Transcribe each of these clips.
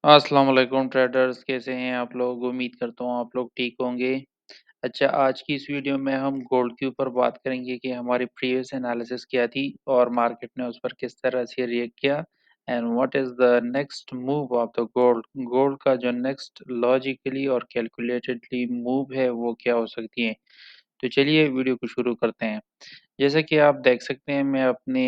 अस्सलाम वालेकुम ट्रेडर्स, कैसे हैं आप लोग? उम्मीद करता हूँ आप लोग ठीक होंगे। अच्छा, आज की इस वीडियो में हम गोल्ड के ऊपर बात करेंगे कि हमारी प्रीवियस एनालिसिस क्या थी और मार्केट ने उस पर किस तरह से रिएक्ट किया and what is the next move of the gold. Gold का जो नेक्स्ट लॉजिकली और कैलकुलेटेडली मूव है वो क्या हो सकती है। तो चलिए वीडियो को शुरू करते हैं। जैसा कि आप देख सकते हैं मैं अपने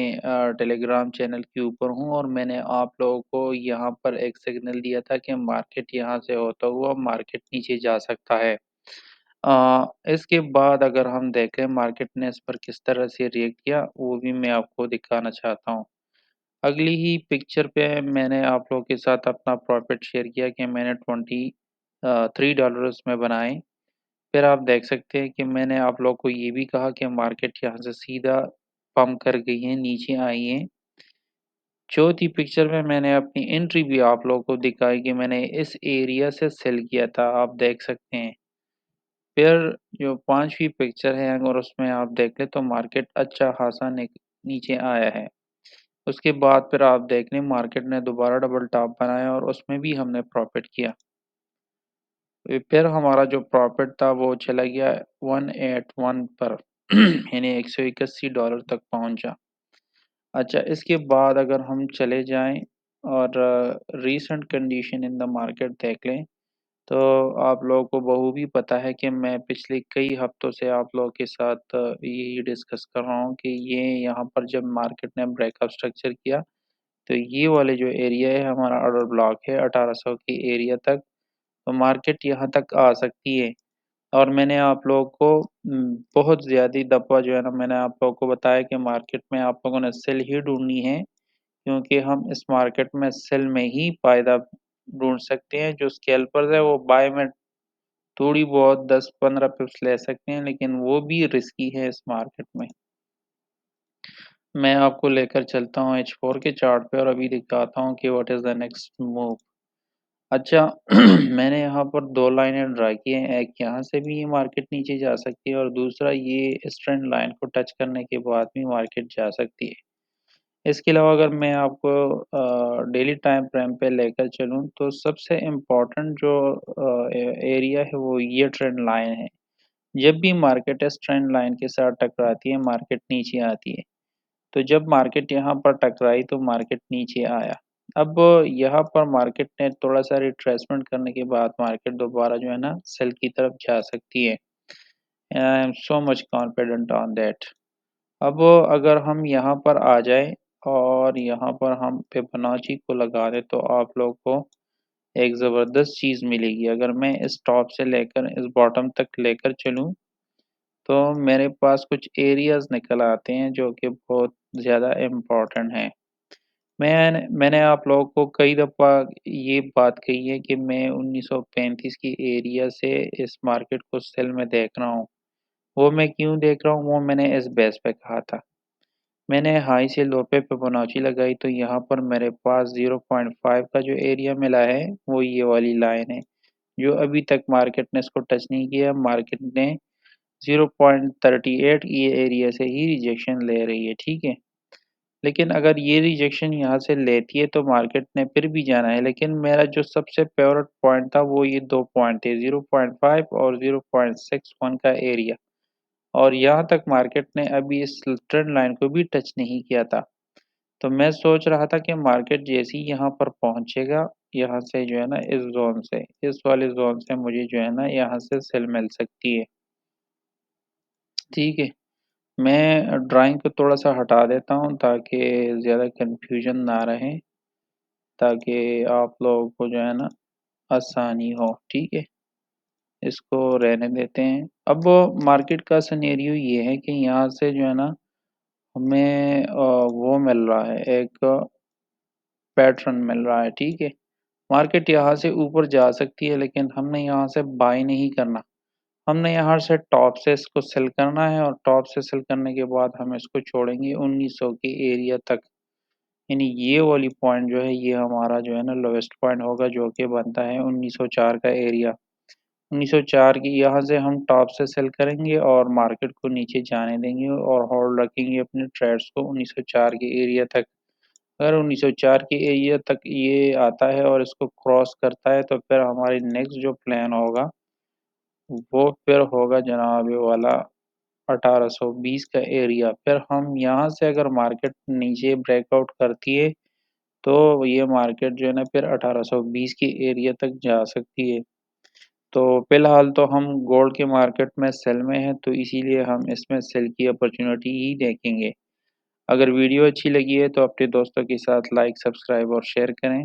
टेलीग्राम चैनल के ऊपर हूँ और मैंने आप लोगों को यहाँ पर एक सिग्नल दिया था कि मार्केट यहाँ से होता हुआ मार्केट नीचे जा सकता है। इसके बाद अगर हम देखें मार्केट ने इस पर किस तरह से रिएक्ट किया वो भी मैं आपको दिखाना चाहता हूँ। अगली ही पिक्चर पे मैंने आप लोगों के साथ अपना प्रॉफिट शेयर किया कि मैंने 23 डॉलर उसमें बनाए। फिर आप देख सकते हैं कि मैंने आप लोग को ये भी कहा कि मार्केट यहाँ से सीधा पंप कर गई है, नीचे आई है। चौथी पिक्चर में मैंने अपनी एंट्री भी आप लोगों को दिखाई कि मैंने इस एरिया से सेल किया था, आप देख सकते हैं। फिर जो पांचवी पिक्चर है अगर उसमें आप देख लें तो मार्केट अच्छा खासा नीचे आया है। उसके बाद फिर आप देख लें मार्केट ने दोबारा डबल टॉप बनाया और उसमें भी हमने प्रॉफिट किया। फिर हमारा जो प्रॉफिट था वो चला गया 181 पर यानी $181 तक पहुंचा। अच्छा, इसके बाद अगर हम चले जाएं और recent condition in the market देख लें तो आप लोगों को बखूबी पता है कि मैं पिछले कई हफ्तों से आप लोगों के साथ यही डिस्कस कर रहा हूँ कि ये यहाँ पर जब मार्केट ने ब्रेकअप स्ट्रक्चर किया तो ये वाले जो एरिया है हमारा ऑर्डर ब्लॉक है 1800 की एरिया तक। तो मार्केट यहाँ तक आ सकती है और मैंने आप लोगों को बहुत ज़्यादा दफ़ा जो है ना मैंने आप लोगों को बताया कि मार्केट में आप लोगों ने सेल ही ढूँढनी है, क्योंकि हम इस मार्केट में सेल में ही फ़ायदा ढूँढ सकते हैं। जो स्कैल्पर्स है वो बाय में थोड़ी बहुत 10-15 पिप्स ले सकते हैं, लेकिन वो भी रिस्की है इस मार्केट में। मैं आपको लेकर चलता हूँ H4 के चार्ट पे और अभी दिखाता हूँ कि what is the next move. अच्छा मैंने यहाँ पर 2 लाइनें ड्रा की हैं, एक यहाँ से भी ये मार्केट नीचे जा सकती है और दूसरा ये इस ट्रेंड लाइन को टच करने के बाद भी मार्केट जा सकती है। इसके अलावा अगर मैं आपको डेली टाइम फ्रेम पे लेकर चलूँ तो सबसे इम्पोर्टेंट जो एरिया है वो ये ट्रेंड लाइन है। जब भी मार्केट इस ट्रेंड लाइन के साथ टकराती है मार्केट नीचे आती है। तो जब मार्केट यहाँ पर टकराई तो मार्केट नीचे आया। अब यहाँ पर मार्केट ने थोड़ा-सा रिट्रेसमेंट करने के बाद मार्केट दोबारा जो है ना सेल की तरफ जा सकती है। I am so much confident on that. अब अगर हम यहाँ पर आ जाएँ और यहाँ पर हम फिबोनाची को लगा दें तो आप लोग को एक ज़बरदस्त चीज़ मिलेगी। अगर मैं इस टॉप से लेकर इस बॉटम तक लेकर चलूँ तो मेरे पास कुछ एरियाज़ निकल आते हैं जो कि बहुत ज़्यादा इम्पोर्टेंट हैं। मैंने आप लोगों को कई दफ़ा ये बात कही है कि मैं 1935 की एरिया से इस मार्केट को सेल में देख रहा हूँ। वो मैं क्यों देख रहा हूँ वो मैंने इस बेस पे कहा था। मैंने हाई से लो पे फिबोनाची लगाई तो यहाँ पर मेरे पास 0.5 का जो एरिया मिला है वो ये वाली लाइन है, जो अभी तक मार्केट ने इसको टच नहीं किया। मार्केट ने 0.38 ये एरिया से ही रिजेक्शन ले रही है, ठीक है? लेकिन अगर ये रिजेक्शन यहाँ से लेती है तो मार्केट ने फिर भी जाना है, लेकिन मेरा जो सबसे फ़ेवरेट पॉइंट था वो ये 2 पॉइंट थे, 0.5 और 0.61 का एरिया। और यहाँ तक मार्केट ने अभी इस ट्रेंड लाइन को भी टच नहीं किया था। तो मैं सोच रहा था कि मार्केट जैसे ही यहाँ पर पहुँचेगा, यहाँ से जो है ना इस ज़ोन से, इस वाले ज़ोन से मुझे जो है ना यहाँ से सेल मिल सकती है, ठीक है? मैं ड्राइंग को थोड़ा-सा हटा देता हूँ ताकि ज़्यादा कन्फ्यूजन ना रहे, ताकि आप लोगों को जो है ना आसानी हो, ठीक है? इसको रहने देते हैं। अब मार्केट का सिनेरियो ये है कि यहाँ से जो है ना हमें वो मिल रहा है, एक पैटर्न मिल रहा है, ठीक है? मार्केट यहाँ से ऊपर जा सकती है लेकिन हमने यहाँ से बाय नहीं करना। हमने यहाँ से टॉप से इसको सेल करना है और टॉप से सेल करने के बाद हम इसको छोड़ेंगे 1900 के एरिया तक। यानी ये वाली पॉइंट जो है ये हमारा जो है ना लोएस्ट पॉइंट होगा जो कि बनता है 1904 का एरिया। 1904 की यहाँ से हम टॉप से सेल करेंगे और मार्केट को नीचे जाने देंगे और होल्ड रखेंगे अपने ट्रेड्स को 1904 के एरिया तक। अगर 1904 के एरिया तक ये आता है और इसको क्रॉस करता है तो फिर हमारी नेक्स्ट जो प्लान होगा वो फिर होगा जनाब ये वाला 1820 का एरिया। फिर हम यहाँ से अगर मार्केट नीचे ब्रेकआउट करती है तो ये मार्केट जो है ना फिर 1820 के एरिया तक जा सकती है। तो फिलहाल तो हम गोल्ड के मार्केट में सेल में हैं, तो इसीलिए हम इसमें सेल की अपॉर्चुनिटी ही देखेंगे। अगर वीडियो अच्छी लगी है तो अपने दोस्तों के साथ लाइक, सब्सक्राइब और शेयर करें।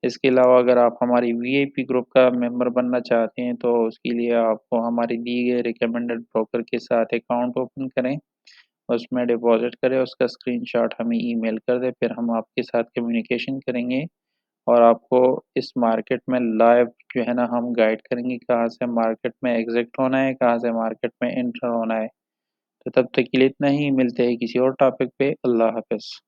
इसके अलावा अगर आप हमारी वीआईपी ग्रुप का मेंबर बनना चाहते हैं तो उसके लिए आपको हमारे दिए गए रिकमेंडेड ब्रोकर के साथ अकाउंट ओपन करें, उसमें डिपॉजिट करें, उसका स्क्रीनशॉट हमें ईमेल कर दें, फिर हम आपके साथ कम्युनिकेशन करेंगे और आपको इस मार्केट में लाइव जो है ना हम गाइड करेंगे कहाँ से मार्केट में एग्जिट होना है, कहाँ से मार्केट में एंटर होना है। तो तब तक के लिए इतना ही, मिलते हैं किसी और टॉपिक पे। अल्लाह हाफ़िज़।